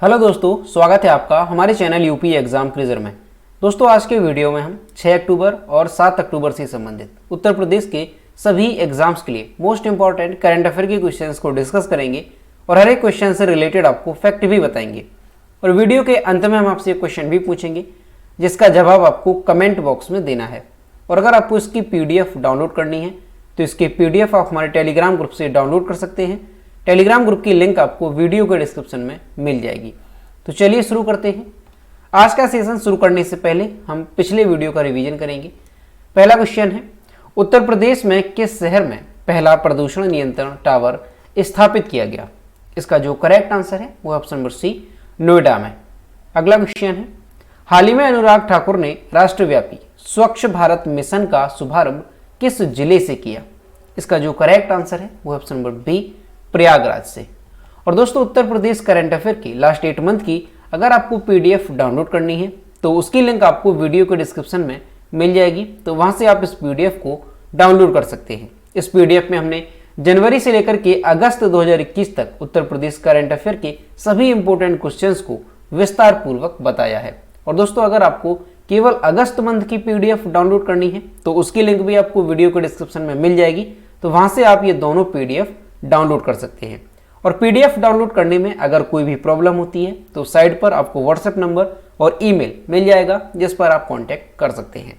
Hello दोस्तों, स्वागत है आपका हमारे चैनल यूपी एग्जाम क्विज़र में। दोस्तों आज के वीडियो में हम 6 अक्टूबर और 7 अक्टूबर से संबंधित उत्तर प्रदेश के सभी एग्जाम्स के लिए मोस्ट इंपॉर्टेंट करंट अफेयर के क्वेश्चंस को डिस्कस करेंगे और हर एक क्वेश्चन से रिलेटेड आपको फैक्ट भी बताएंगे। और वीडियो के अंत में हम आपसे एक क्वेश्चन भी पूछेंगे जिसका जवाब आपको कमेंट बॉक्स में देना है। और अगर आपको इसकी PDF डाउनलोड करनी है तो इसकी PDF आप हमारे टेलीग्राम ग्रुप से डाउनलोड कर सकते हैं। टेलीग्राम ग्रुप की लिंक आपको वीडियो के डिस्क्रिप्शन में मिल जाएगी। तो चलिए शुरू करते हैं। आज का सेशन शुरू करने से पहले हम पिछले वीडियो का रिवीजन करेंगे। पहला क्वेश्चन है, उत्तर प्रदेश में किस शहर में पहला प्रदूषण नियंत्रण टावर स्थापित किया गया? इसका जो करेक्ट आंसर है वो ऑप्शन नंबर सी, नोएडा में। अगला क्वेश्चन है, हाल ही में अनुराग ठाकुर ने राष्ट्रव्यापी स्वच्छ भारत मिशन का शुभारंभ किस जिले से किया? इसका जो करेक्ट आंसर है वो ऑप्शन नंबर बी, प्रयागराज से। और दोस्तों उत्तर प्रदेश करंट अफेयर की लास्ट 8 मंथ की अगर आपको PDF डाउनलोड करनी है तो उसकी लिंक आपको वीडियो के डिस्क्रिप्शन में मिल जाएगी। तो वहां से आप इस PDF को डाउनलोड कर सकते हैं। इस PDF में हमने जनवरी से लेकर के अगस्त 2021 तक उत्तर प्रदेश करंट अफेयर के सभी इंपॉर्टेंट क्वेश्चंस को विस्तार पूर्वक बताया है। और दोस्तों अगर आपको केवल अगस्त मंथ की PDF डाउनलोड करनी है तो उसकी लिंक भी आपको वीडियो के डिस्क्रिप्शन में मिल जाएगी। तो वहां से आप ये दोनों PDF डाउनलोड कर सकते हैं। और PDF डाउनलोड करने में अगर कोई भी प्रॉब्लम होती है तो साइड पर आपको WhatsApp नंबर और ईमेल मिल जाएगा जिस पर आप कांटेक्ट कर सकते हैं।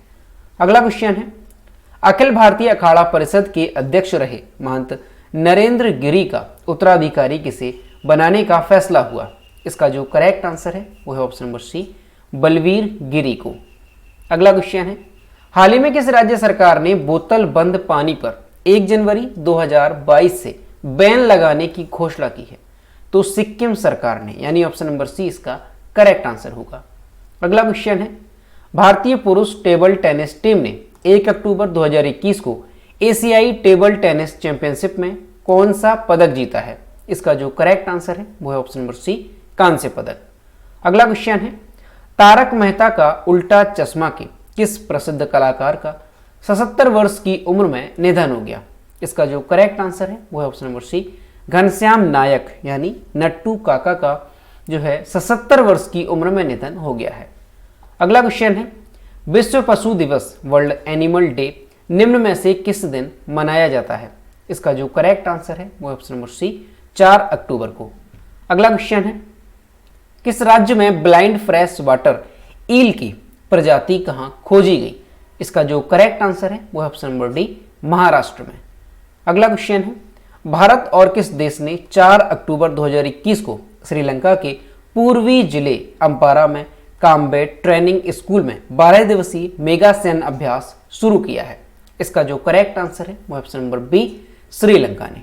अगला क्वेश्चन है, अखिल भारतीय अखाड़ा परिषद के अध्यक्ष रहे महंत नरेंद्र गिरी का उत्तराधिकारी किसे बनाने का फैसला हुआ? इसका जो करेक्ट आंसर है वो है ऑप्शन नंबर सी, बलवीर गिरी को। अगला क्वेश्चन है, हाल ही में किस राज्य सरकार ने बोतल बंद पानी पर 1 जनवरी 2022 से बैन लगाने की घोषणा की है? तो सिक्किम सरकार ने, यानी ऑप्शन नंबर सी इसका करेक्ट आंसर होगा। अगला क्वेश्चन है, भारतीय पुरुष टेबल टेनिस टीम ने 1 अक्टूबर 2021 को एशियाई टेबल टेनिस चैंपियनशिप में कौन सा पदक जीता है? इसका जो करेक्ट आंसर है वो है ऑप्शन नंबर सी, कांस्य पदक। अगला क्वेश्चन है, तारक मेहता का उल्टा चश्मा के किस प्रसिद्ध कलाकार का 77 वर्ष की उम्र में निधन हो गया? इसका जो करेक्ट आंसर है वो है ऑप्शन नंबर सी, घनश्याम नायक यानी नट्टू काका का जो है 77 वर्ष की उम्र में निधन हो गया है। अगला क्वेश्चन है, विश्व पशु दिवस वर्ल्ड एनिमल डे निम्न में से किस दिन मनाया जाता है? इसका जो करेक्ट आंसर है वो ऑप्शन नंबर सी, 4 अक्टूबर को। अगला क्वेश्चन है, किस राज्य में ब्लाइंड फ्रेश वाटर ईल की प्रजाति कहां खोजी गई? इसका जो करेक्ट आंसर है वो ऑप्शन नंबर डी, महाराष्ट्र में। अगला क्वेश्चन है, भारत और किस देश ने 4 अक्टूबर 2021 को श्रीलंका के पूर्वी जिले अम्पारा में कॉम्बैट ट्रेनिंग स्कूल में 12 दिवसीय मेगा सैन्य अभ्यास शुरू किया है? इसका जो करेक्ट आंसर है वो ऑप्शन नंबर बी, श्रीलंका ने।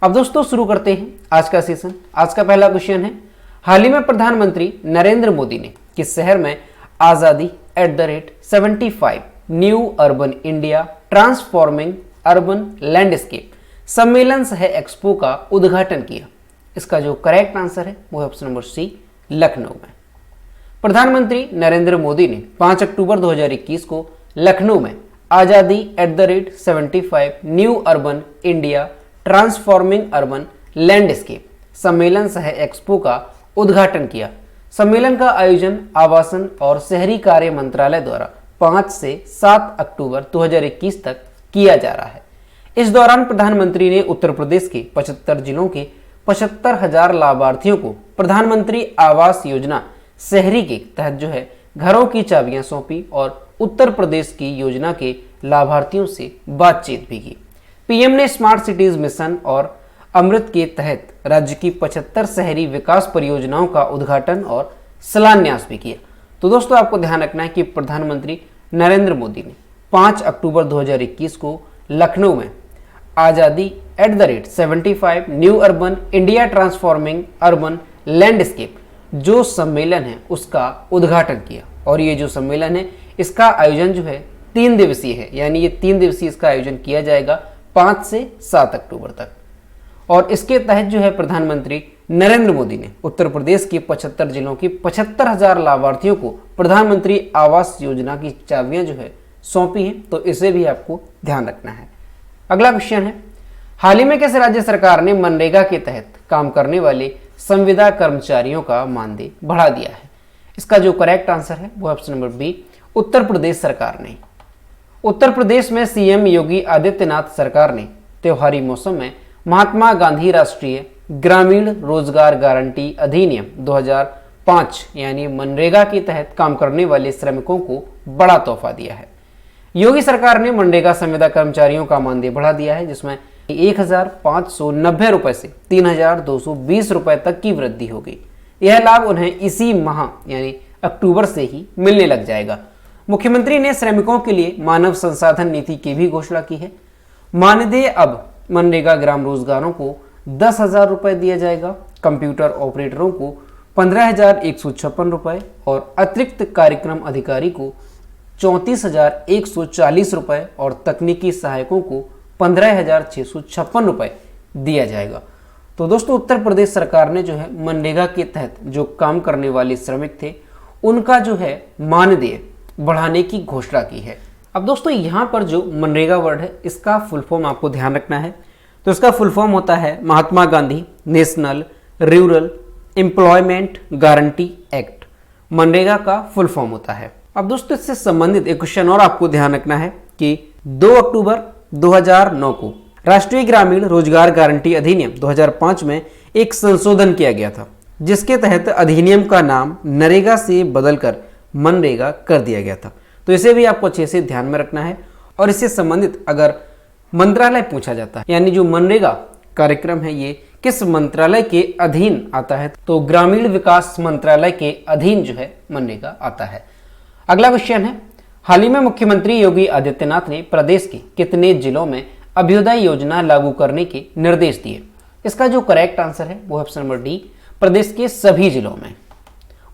अब दोस्तों शुरू करते हैं आज का सेशन। आज का पहला क्वेश्चन है, हाल ही में प्रधानमंत्री नरेंद्र मोदी ने किस शहर में आजादी @75 new urban India transforming urban landscape सम्मेलन सह एक्सपो का उद्घाटन किया? इसका जो करेक्ट आंसर है वो है ऑप्शन नंबर सी, लखनऊ में। प्रधानमंत्री नरेंद्र मोदी ने 5 अक्टूबर 2021 को लखनऊ में आजादी @75 new urban India transforming urban landscape सम्मेलन सह एक्सपो का उद्घाटन किया। सम्मेलन का आयोजन आवासन और शहरी कार्य मंत्रालय द्वारा 5 से 7 अक्टूबर 2021 तक किया जा रहा है। इस दौरान प्रधानमंत्री ने उत्तर प्रदेश के 75 जिलों के 75,000 लाभार्थियों को प्रधानमंत्री आवास योजना शहरी के तहत जो है घरों की चाबियां सौंपी और उत्तर प्रदेश की योजना के लाभार्थियों से बातचीत भी की। PM ने स्मार्ट सिटीज मिशन और अमृत के तहत राज्य की 75 शहरी विकास परियोजनाओं का उद्घाटन और शिलान्यास भी किया। तो दोस्तों आपको ध्यान रखना है कि प्रधानमंत्री नरेंद्र मोदी ने 5 अक्टूबर 2021 को लखनऊ में आजादी @75 new urban India transforming urban landscape जो सम्मेलन है उसका उद्घाटन किया। और ये जो सम्मेलन है इसका आयोजन जो है 3 दिवसीय है, यानी ये 3 दिवसीय इसका आयोजन किया जाएगा 5 से 7 अक्टूबर तक। और इसके तहत जो है प्रधानमंत्री नरेंद्र मोदी ने उत्तर प्रदेश के 75 जिलों की 75,000 लाभार्थियों को प्रधानमंत्री आवास योजना की चाबियां जो है सौंपी हैं। तो इसे भी आपको ध्यान रखना है। अगला क्वेश्चन है, हाल ही में किस राज्य सरकार ने मनरेगा के तहत काम करने वाले संविदा कर्मचारियों का मानदेय बढ़ा दिया है। इसका जो करेक्ट आंसर है वो option number B, Uttar Pradesh सरकार ने। उत्तर प्रदेश में सीएम योगी आदित्यनाथ सरकार ने त्योहारी मौसम में महात्मा गांधी राष्ट्रीय ग्रामीण रोजगार गारंटी अधिनियम 2005 यानी मनरेगा के तहत काम करने वाले श्रमिकों को बड़ा तोहफा दिया है। योगी सरकार ने मनरेगा संविदा कर्मचारियों का मानदेय बढ़ा दिया है, जिसमें 1,590 रुपए से 3,220 रुपए तक की वृद्धि होगी। यह लाभ उन्हें इसी माह यानी अक्टूबर से ही मिलने लग जाएगा। मुख्यमंत्री ने श्रमिकों के लिए मानव संसाधन नीति की भी घोषणा की है। मानदेय अब मनरेगा ग्राम रोजगारों को 10,000 रुपए दिया जाएगा, कंप्यूटर ऑपरेटरों को 15,156 रुपए और अतिरिक्त कार्यक्रम अधिकारी को 34,140 रुपए और तकनीकी सहायकों को 15,656 रुपए दिया जाएगा। तो दोस्तों उत्तर प्रदेश सरकार ने जो है मनरेगा के तहत जो काम करने वाले श्रमिक थे उनका जो है मानदेय बढ़ाने की घोषणा की है। अब दोस्तों यहाँ पर जो मनरेगा वर्ड है इसका फुल फॉर्म आपको ध्यान रखना है। तो इसका फुल फॉर्म होता है Mahatma Gandhi national rural employment guarantee act. मनरेगा का फुल फॉर्म होता है। अब दोस्तों इससे संबंधित एक क्वेश्चन और आपको ध्यान रखना है कि 2 अक्टूबर 2009 को राष्ट्रीय ग्रामीण रोजगार गारंटी अधिनियम 2005 में एक संशोधन किया गया था, जिसके तहत अधिनियम का नाम नरेगा से बदलकर मनरेगा कर दिया गया था। तो इसे भी आपको अच्छे से ध्यान में रखना है। और इससे संबंधित अगर मंत्रालय पूछा जाता है यानी जो मनरेगा कार्यक्रम है ये किस मंत्रालय के अधीन आता है, तो ग्रामीण विकास मंत्रालय के अधीन जो है मनरेगा आता है। अगला क्वेश्चन है, हाल ही में मुख्यमंत्री योगी आदित्यनाथ ने प्रदेश के कितने जिलों में अभ्युदय योजना लागू करने के निर्देश दिए? इसका जो करेक्ट आंसर है वो ऑप्शन नंबर डी, प्रदेश के सभी जिलों में।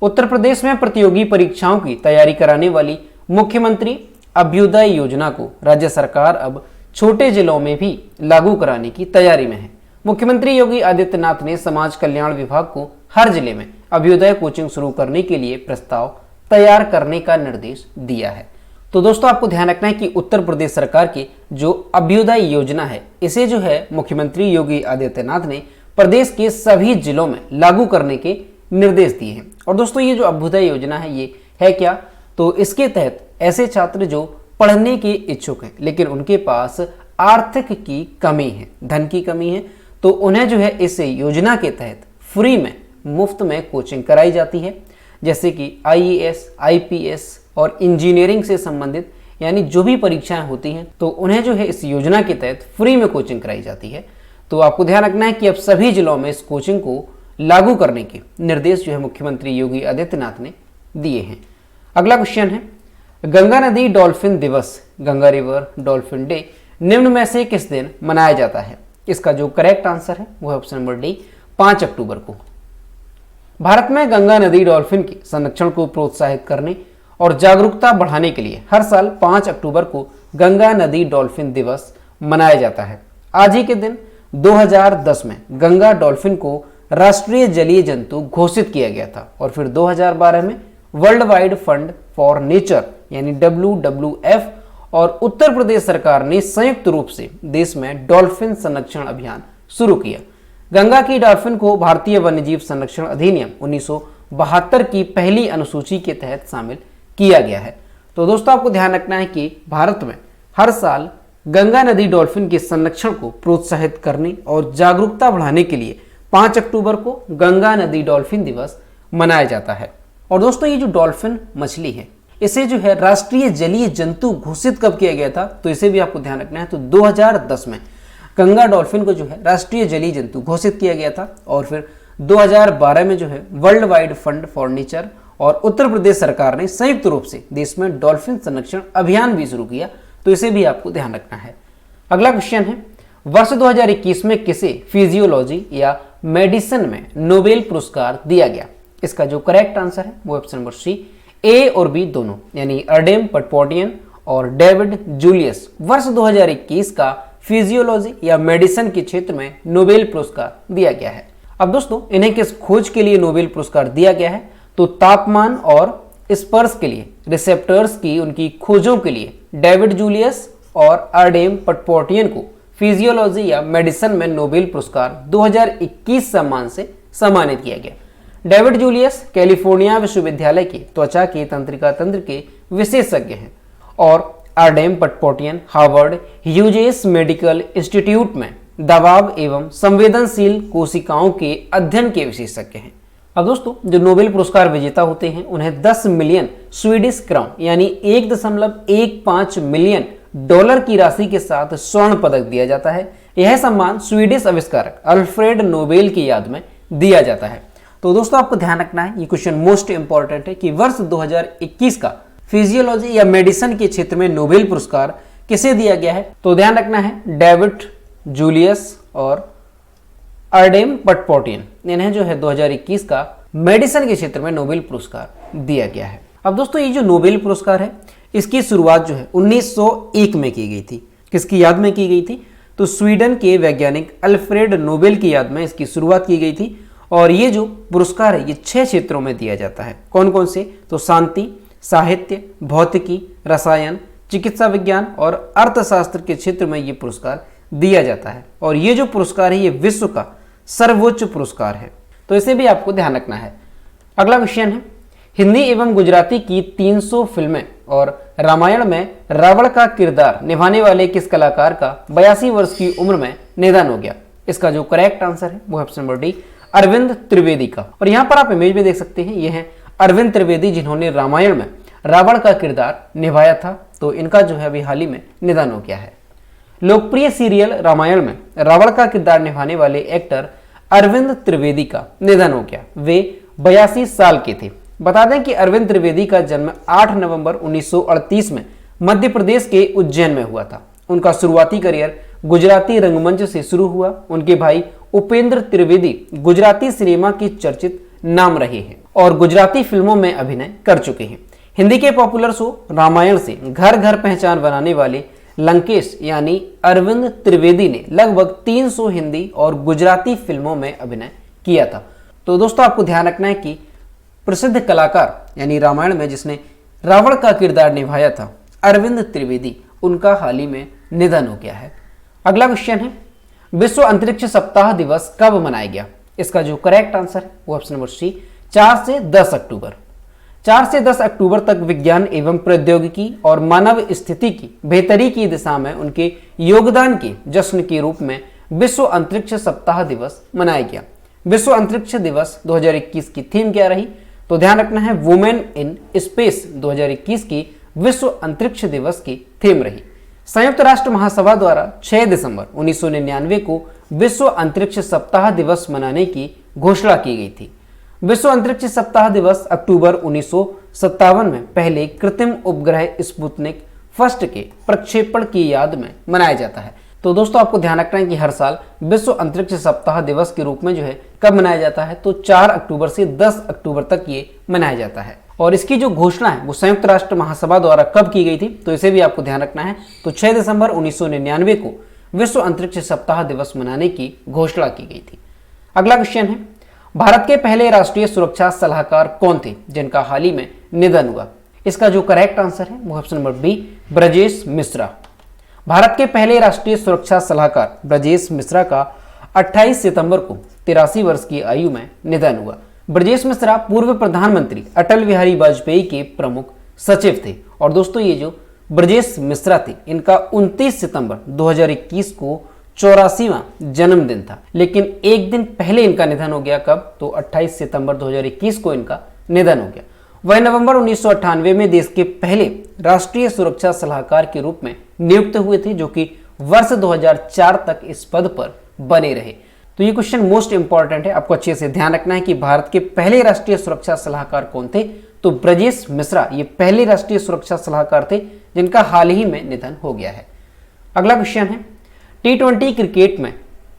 उत्तर प्रदेश में प्रतियोगी परीक्षाओं की तैयारी कराने वाली मुख्यमंत्री अभ्युदय योजना को राज्य सरकार अब छोटे जिलों में भी लागू कराने की तैयारी में है। मुख्यमंत्री योगी आदित्यनाथ ने समाज कल्याण विभाग को हर जिले में अभ्युदय कोचिंग शुरू करने के लिए प्रस्ताव तैयार करने का निर्देश दिया है। तो दोस्तों आपको ध्यान रखना है कि उत्तर प्रदेश सरकार की जो अभ्युदय योजना है इसे जो है मुख्यमंत्री योगी आदित्यनाथ ने प्रदेश के सभी जिलों में लागू करने के निर्देश दिए हैं। और दोस्तों ये जो अभ्युदय योजना है ये है क्या, तो इसके तहत ऐसे छात्र जो पढ़ने के इच्छुक हैं लेकिन उनके पास आर्थिक की कमी है, धन की कमी है, तो उन्हें जो है इस योजना के तहत फ्री में मुफ्त में कोचिंग कराई जाती है। जैसे कि IAS, IPS और इंजीनियरिंग से संबंधित यानी जो भी परीक्षाएं होती हैं तो उन्हें जो है इस योजना के तहत फ्री में कोचिंग कराई जाती है। तो आपको ध्यान रखना है कि अब सभी जिलों में इस कोचिंग को लागू करने के निर्देश जो है मुख्यमंत्री योगी आदित्यनाथ ने दिए हैं। अगला क्वेश्चन है, गंगा नदी डॉल्फिन दिवस, गंगा रिवर डॉल्फिन डे निम्न में से किस दिन मनाया जाता है? इसका जो करेक्ट आंसर है वो है ऑप्शन नंबर डी, 5 अक्टूबर को। भारत में गंगा नदी डॉल्फिन के संरक्षण को प्रोत्साहित करने और जागरूकता बढ़ाने के लिए हर साल 5 अक्टूबर को गंगा नदी डॉल्फिन दिवस मनाया जाता है। आज ही के दिन 2010 में गंगा डॉल्फिन को राष्ट्रीय जलीय जंतु घोषित किया गया था और फिर 2012 में world wide fund for nature यानी WWF और उत्तर प्रदेश सरकार ने संयुक्त रूप से देश में डॉल्फिन संरक्षण अभियान शुरू किया। गंगा की डॉल्फिन को भारतीय वन्यजीव संरक्षण अधिनियम 1972 की पहली अनुसूची के तहत शामिल किया गया है। तो दोस्तों आपको ध्यान रखना है कि भारत में हर साल गंगा नदी डॉल्फिन के संरक्षण को प्रोत्साहित करने और जागरूकता बढ़ाने के लिए 5 अक्टूबर को गंगा नदी डॉल्फिन दिवस मनाया जाता है। और दोस्तों ये जो डॉल्फिन मछली है इसे जो है राष्ट्रीय जलीय जंतु घोषित कब किया गया था, तो इसे भी आपको ध्यान रखना है। तो 2010 में गंगा डॉल्फिन को जो है राष्ट्रीय जलीय जंतु घोषित किया गया था और फिर 2012 में जो है world wide fund for nature और उत्तर प्रदेश सरकार ने संयुक्त रूप से देश में डॉल्फिन संरक्षण अभियान भी शुरू किया। तो इसे भी आपको ध्यान रखना है। अगला क्वेश्चन है, वर्ष 2021 में किसे फिजियोलॉजी या मेडिसिन में नोबेल पुरस्कार दिया गया? इसका जो करेक्ट आंसर है वो ऑप्शन नंबर सी, ए और बी दोनों यानी अर्डेम पटपोटियन और डेविड जूलियस वर्ष 2021 का फिजियोलॉजी या मेडिसिन के क्षेत्र में नोबेल पुरस्कार दिया गया है। अब दोस्तों इन्हें किस खोज के लिए नोबेल पुरस्कार दिया गया है? तो तापमान और स्पर्श के लिए रिसेप्टर्स की उनकी खोजों के लिए डेविड जूलियस और अर्डेम पटपोटियन को फिजियोलॉजी या मेडिसिन में नोबेल पुरस्कार 2021 सम्मान से सम्मानित किया गया। डेविड जूलियस कैलिफोर्निया विश्वविद्यालय के त्वचा के तंत्रिका तंत्र के विशेषज्ञ हैं और आर्डेम पटपोटियन हार्वर्ड ह्यूजेस मेडिकल इंस्टीट्यूट में दबाव एवं संवेदनशील कोशिकाओं के अध्ययन के विशेषज्ञ हैं। अब दोस्तों, जो नोबेल पुरस्कार विजेता होते हैं उन्हें 10 मिलियन स्वीडिश क्राउन यानी 1.15 मिलियन डॉलर की राशि के साथ स्वर्ण पदक दिया जाता है। यह सम्मान स्वीडिश आविष्कारक अल्फ्रेड नोबेल की याद में दिया जाता है। तो दोस्तों, आपको ध्यान रखना है, ये क्वेश्चन मोस्ट इंपॉर्टेंट है कि वर्ष 2021 का फिजियोलॉजी या मेडिसिन के क्षेत्र में नोबेल पुरस्कार किसे दिया गया है। तो ध्यान रखना है, डेविड जूलियस और आर्डेम पटपोटियन, इन्हें जो है 2021 का मेडिसिन के क्षेत्र में नोबेल पुरस्कार दिया गया है। अब दोस्तों, ये जो नोबेल पुरस्कार है इसकी शुरुआत जो है 1901 में की गई थी। किसकी याद में की गई थी? तो स्वीडन के वैज्ञानिक अल्फ्रेड नोबेल की याद में इसकी शुरुआत की गई थी। और ये जो पुरस्कार है ये 6 क्षेत्रों में दिया जाता है। कौन कौन से? तो शांति, साहित्य, भौतिकी, रसायन, चिकित्सा विज्ञान और अर्थशास्त्र के क्षेत्र में ये पुरस्कार दिया जाता है। और ये जो पुरस्कार है ये विश्व का सर्वोच्च पुरस्कार है, तो इसे भी आपको ध्यान रखना है। अगला क्वेश्चन है, हिंदी एवं गुजराती की 300 फिल्में और रामायण में रावण का किरदार निभाने वाले किस कलाकार का 82 वर्ष की उम्र में निधन हो गया? इसका जो करेक्ट आंसर है वो option number D, Arvind Trivedi का। और यहाँ पर आप इमेज में देख सकते हैं, ये है अरविंद त्रिवेदी जिन्होंने रामायण में रावण का किरदार निभाया था। तो इनका जो है अभी हाल ही में निधन हो गया है। लोकप्रिय सीरियल रामायण में रावण का किरदार निभाने वाले एक्टर अरविंद त्रिवेदी का निधन हो गया। वे 82 साल के थे। बता दें कि अरविंद त्रिवेदी का जन्म 8 नवंबर 1938 में मध्य प्रदेश के उज्जैन में हुआ था। उनका शुरुआती करियर गुजराती रंगमंच से शुरू हुआ। उनके भाई उपेंद्र त्रिवेदी गुजराती सिनेमा के चर्चित नाम रहे हैं और गुजराती फिल्मों में अभिनय कर चुके हैं। हिंदी के पॉपुलर शो रामायण से घर घर पहचान बनाने वाले लंकेश यानी अरविंद त्रिवेदी ने लगभग 300 हिंदी और गुजराती फिल्मों में अभिनय किया था। तो दोस्तों, आपको ध्यान रखना है कि प्रसिद्ध कलाकार यानी रामायण में जिसने रावण का किरदार निभाया था अरविंद त्रिवेदी, उनका हाल ही में निधन हो गया है। अगला क्वेश्चन है, विश्व अंतरिक्ष सप्ताह दिवस कब मनाया गया? इसका जो करेक्ट आंसर है वो ऑप्शन नंबर सी, 4 से 10 अक्टूबर। 4 से 10 अक्टूबर तक विज्ञान एवं प्रौद्योगिकी और मानव स्थिति की बेहतरी की दिशा में उनके योगदान के जश्न के रूप में विश्व अंतरिक्ष सप्ताह दिवस मनाया गया। विश्व अंतरिक्ष दिवस 2021 की थीम क्या रही? तो ध्यान रखना है, वुमेन इन स्पेस 2021 की विश्व अंतरिक्ष दिवस की थीम रही। संयुक्त राष्ट्र महासभा द्वारा 6 दिसंबर 1999 को विश्व अंतरिक्ष सप्ताह दिवस मनाने की घोषणा की गई थी। विश्व अंतरिक्ष सप्ताह दिवस अक्टूबर 1957 में पहले कृत्रिम उपग्रह स्पुतनिक फर्स्ट के प्रक्षेपण की याद में मनाया जाता है। तो दोस्तों, आपको ध्यान रखना है कि हर साल विश्व अंतरिक्ष सप्ताह दिवस के रूप में जो है कब मनाया जाता है? तो 4 अक्टूबर से 10 अक्टूबर तक ये मनाया जाता है। और इसकी जो घोषणा है वो संयुक्त राष्ट्र महासभा द्वारा कब की गई थी? तो इसे भी आपको ध्यान रखना है। तो 6 दिसंबर 1999 को विश्व अंतरिक्ष सप्ताह दिवस मनाने की घोषणा की गई थी। अगला क्वेश्चन है, भारत के पहले राष्ट्रीय सुरक्षा सलाहकार कौन थे जिनका हाल ही में निधन हुआ? इसका जो करेक्ट आंसर है वो option number B, Brajesh Mishra. Bharat के पहले राष्ट्रीय सुरक्षा सलाहकार ब्रजेश मिश्रा का 28 सितंबर को 83 वर्ष की आयु में निधन हुआ। ब्रजेश मिश्रा पूर्व प्रधानमंत्री अटल बिहारी वाजपेयी के प्रमुख सचिव थे। और दोस्तों, ये जो ब्रजेश मिश्रा थे इनका 29 सितंबर 2021 को 84वां जन्मदिन था, लेकिन एक दिन पहले इनका निधन हो गया। कब? तो 28 सितंबर 2021 को इनका निधन हो गया। वह नवंबर 1998 में देश के पहले राष्ट्रीय सुरक्षा सलाहकार के रूप में नियुक्त हुए थे, जो कि वर्ष 2004 तक इस पद पर बने रहे। तो ये क्वेश्चन मोस्ट इंपॉर्टेंट है, आपको अच्छे से ध्यान रखना है कि भारत के पहले राष्ट्रीय सुरक्षा सलाहकार कौन थे? तो ब्रजेश मिश्रा ये पहले राष्ट्रीय सुरक्षा सलाहकार थे जिनका हाल ही में निधन हो गया है। अगला क्वेश्चन है, T20 क्रिकेट में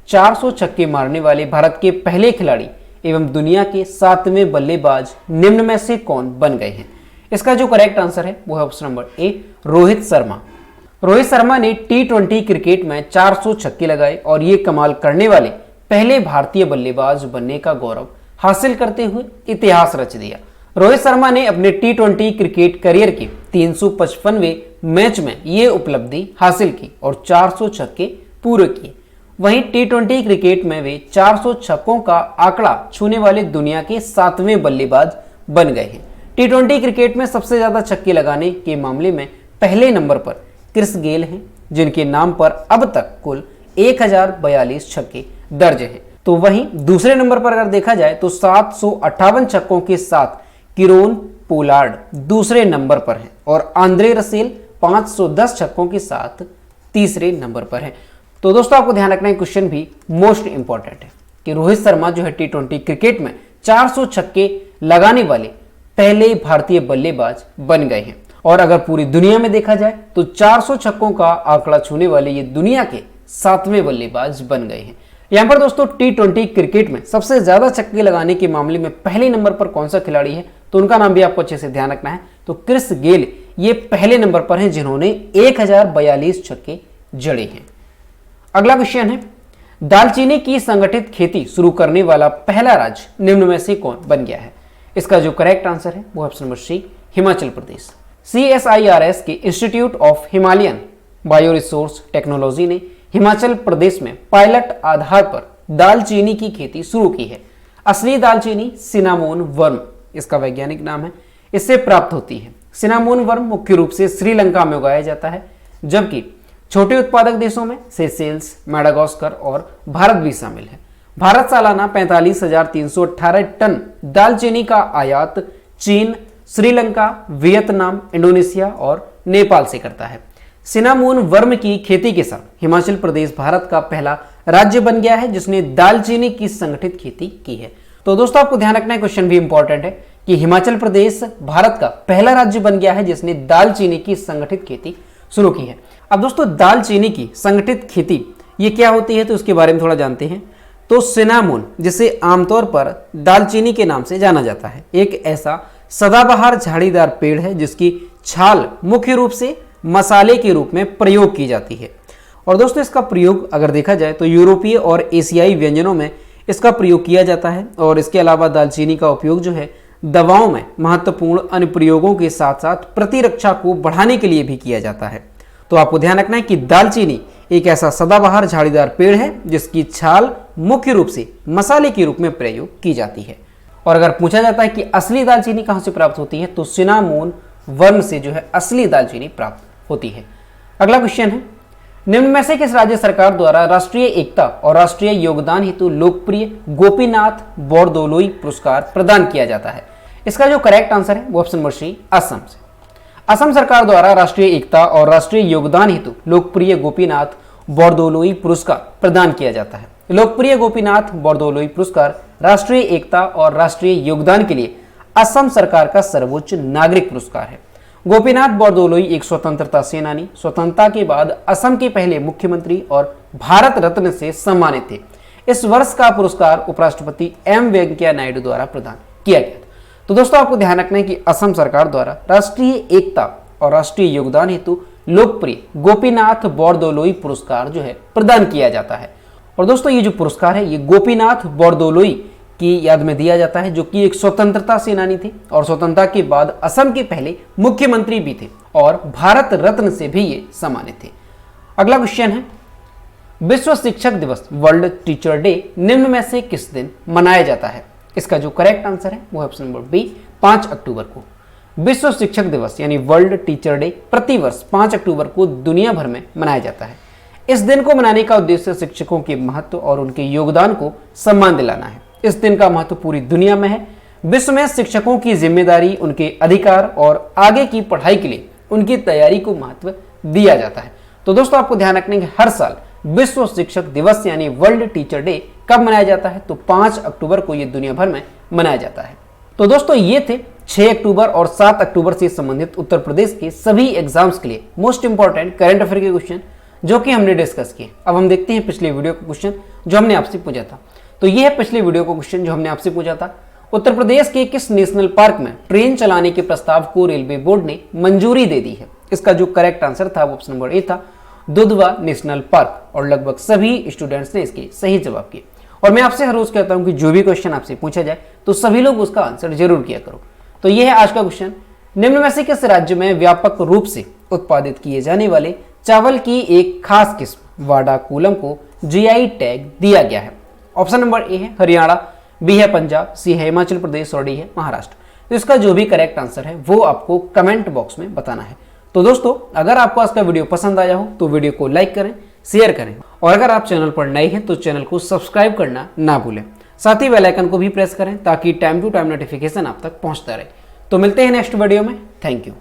400 छक्के मारने वाले भारत के पहले खिलाड़ी एवं दुनिया के 7वें बल्लेबाज निम्न में से कौन बन गए हैं? इसका जो करेक्ट आंसर है वो है option number A, Rohit Sharma. Rohit Sharma ने T20 क्रिकेट में 400 छक्के लगाए और ये कमाल करने वाले पहले भारतीय बल्लेबाज बनने का गौरव हासिल करते हुए इतिहास रच दिया। रोहित शर्मा ने अपने T20 क्रिकेट करियर के 355वें मैच में ये उपलब्धि हासिल की और 400 छक्के पूरे किए। वहीं टी20 क्रिकेट में वे 400 छक्कों का आंकड़ा छूने वाले दुनिया के 7वें बल्लेबाज बन गए हैं। टी20 क्रिकेट में सबसे ज्यादा छक्के लगाने के मामले में पहले नंबर पर क्रिस गेल हैं, जिनके नाम पर अब तक कुल 1042 छक्के दर्ज हैं। तो वहीं दूसरे नंबर पर अगर देखा जाए तो 758 छक्कों के साथ किरोन पोलार्ड दूसरे नंबर पर हैं और आंद्रे रसेल 510 छक्कों के साथ तीसरे नंबर पर हैं। तो दोस्तों आपको ध्यान रखना है, क्वेश्चन भी मोस्ट इंपॉर्टेंट है कि रोहित शर्मा जो है टी20 क्रिकेट में 400 छक्के लगाने वाले पहले भारतीय बल्लेबाज बन गए हैं और अगर पूरी दुनिया में देखा जाए तो 400 छक्कों का आंकड़ा छूने वाले ये दुनिया के 7वें बल्लेबाज बन गए हैं। यहां पर दोस्तों टी20 क्रिकेट में सबसे ज्यादा छक्के लगाने के मामले में पहले नंबर पर कौन सा खिलाड़ी है तो उनका नाम भी आपको अच्छे से ध्यान रखना है। तो क्रिस गेल ये पहले नंबर पर हैं जिन्होंने 1042 छक्के जड़े हैं। अगला क्वेश्चन है, दालचीनी की संगठित खेती शुरू करने वाला पहला राज्य निम्न में से कौन बन गया है? इसका जो करेक्ट आंसर है वो option number C, Himachal Pradesh. CSIRS के institute of Himalayan bio resource technology ने हिमाचल प्रदेश में पायलट आधार पर दालचीनी की खेती शुरू की है। असली दालचीनी सिनामोन वर्म इसका वैज्ञानिक नाम है, इससे प्राप्त होती है। सिनामोन वर्म मुख्य रूप से श्रीलंका में उगाया जाता है, जबकि छोटे उत्पादक देशों में सेशेल्स, मेडागास्कर और भारत भी शामिल है। भारत सालाना 45,318 टन दालचीनी का आयात चीन, श्रीलंका, वियतनाम, इंडोनेशिया और नेपाल से करता है। सिनामोन वर्म की खेती के साथ हिमाचल प्रदेश भारत का पहला राज्य बन गया है जिसने दालचीनी की संगठित खेती की है। तो दोस्तों आपको ध्यान रखना है, क्वेश्चन भी इंपॉर्टेंट है कि हिमाचल प्रदेश भारत का पहला राज्य बन गया है जिसने दालचीनी की संगठित खेती शुरू की है। अब दोस्तों दालचीनी की संगठित खेती ये क्या होती है तो उसके बारे में थोड़ा जानते हैं। तो सिनामोन, जिसे आमतौर पर दालचीनी के नाम से जाना जाता है, एक ऐसा सदाबहार झाड़ीदार पेड़ है जिसकी छाल मुख्य रूप से मसाले के रूप में प्रयोग की जाती है। और दोस्तों इसका प्रयोग अगर देखा जाए तो यूरोपीय और एशियाई व्यंजनों में इसका प्रयोग किया जाता है और इसके अलावा दालचीनी का उपयोग जो है दवाओं में महत्वपूर्ण अनुप्रयोगों के साथ साथ प्रतिरक्षा को बढ़ाने के लिए भी किया जाता है। तो आपको ध्यान रखना है कि दालचीनी एक ऐसा सदाबहार झाड़ीदार पेड़ है जिसकी छाल मुख्य रूप से मसाले के रूप में प्रयोग की जाती है। और अगर पूछा जाता है कि असली दालचीनी कहां से प्राप्त होती है तो सिनामोन वर्म से जो है असली दालचीनी प्राप्त होती है। अगला क्वेश्चन है, निम्न में से किस राज्य सरकार द्वारा राष्ट्रीय एकता और राष्ट्रीय योगदान हेतु लोकप्रिय गोपीनाथ बोरदोलोई पुरस्कार प्रदान किया जाता है? इसका जो करेक्ट आंसर है वो ऑप्शन नंबर सी, असम से। असम सरकार द्वारा राष्ट्रीय एकता और राष्ट्रीय योगदान हेतु लोकप्रिय गोपीनाथ बोरदोलोई पुरस्कार प्रदान किया जाता है। लोकप्रिय गोपीनाथ बोरदोलोई पुरस्कार राष्ट्रीय एकता और राष्ट्रीय योगदान के लिए असम सरकार का सर्वोच्च नागरिक पुरस्कार है। गोपीनाथ बोरदोलोई एक स्वतंत्रता सेनानी, स्वतंत्रता के बाद असम के पहले मुख्यमंत्री और भारत रत्न से सम्मानित थे। इस वर्ष का पुरस्कार उपराष्ट्रपति एम वेंकैया नायडू द्वारा प्रदान किया गया था। तो दोस्तों आपको ध्यान रखना है कि असम सरकार द्वारा राष्ट्रीय एकता और राष्ट्रीय योगदान हेतु लोकप्रिय गोपीनाथ बोरदोलोई पुरस्कार जो है प्रदान किया जाता है। और दोस्तों ये जो पुरस्कार है ये गोपीनाथ बोरदोलोई की याद में दिया जाता है, जो कि एक स्वतंत्रता सेनानी थे और स्वतंत्रता के बाद असम के पहले मुख्यमंत्री भी थे और भारत रत्न से भी ये सम्मानित थे। अगला क्वेश्चन है, विश्व शिक्षक दिवस वर्ल्ड टीचर डे निम्न में से किस दिन मनाया जाता है? इसका जो करेक्ट आंसर है वो ऑप्शन नंबर बी, 5 अक्टूबर को। विश्व शिक्षक दिवस यानी वर्ल्ड टीचर डे प्रतिवर्ष 5 अक्टूबर को दुनिया भर में मनाया जाता है। इस दिन को मनाने का उद्देश्य शिक्षकों के महत्व और उनके योगदान को सम्मान दिलाना है। इस दिन का महत्व पूरी दुनिया में है। विश्व में शिक्षकों की जिम्मेदारी, उनके अधिकार और आगे की पढ़ाई के लिए उनकी तैयारी को महत्व दिया जाता है। तो दोस्तों आपको ध्यान रखने की हर साल विश्व शिक्षक दिवस यानी वर्ल्ड टीचर डे कब मनाया जाता है तो 5 अक्टूबर को ये दुनिया भर में मनाया जाता है। तो दोस्तों ये थे 6 अक्टूबर और 7 अक्टूबर से संबंधित उत्तर प्रदेश के सभी एग्जाम्स के लिए मोस्ट इंपॉर्टेंट करंट अफेयर के क्वेश्चन जो कि हमने डिस्कस किए। अब हम देखते हैं पिछले वीडियो का क्वेश्चन जो हमने आपसे पूछा था। तो ये है पिछले वीडियो का क्वेश्चन जो हमने आपसे पूछा था, उत्तर प्रदेश के किस नेशनल पार्क में ट्रेन चलाने के प्रस्ताव को रेलवे बोर्ड ने मंजूरी दे दी है? इसका जो करेक्ट आंसर था वो ऑप्शन नंबर ए था, दुधवा नेशनल पार्क। और लगभग सभी स्टूडेंट्स ने इसके सही जवाब किए। और मैं आपसे हर रोज कहता हूं कि जो भी क्वेश्चन आपसे पूछा जाए तो सभी लोग उसका आंसर जरूर किया करो। तो यह है आज का क्वेश्चन, निम्न में से किस राज्य में व्यापक रूप से उत्पादित किए जाने वाले चावल की एक खास किस्म वाडा कोलम को जीआई टैग दिया गया है? ऑप्शन नंबर ए है हरियाणा, बी है पंजाब, सी है हिमाचल प्रदेश और डी है महाराष्ट्र। तो इसका जो भी करेक्ट आंसर है वो आपको कमेंट बॉक्स में बताना है। तो दोस्तों, अगर आपको आज का वीडियो पसंद आया हो तो वीडियो को लाइक करें, शेयर करें और अगर आप चैनल पर नए हैं तो चैनल को सब्सक्राइब करना ना भूलें। साथ ही बेल आइकन को भी प्रेस करें ताकि टाइम टू टाइम नोटिफिकेशन आप तक पहुंचता रहे। तो मिलते हैं नेक्स्ट वीडियो में। Thank you.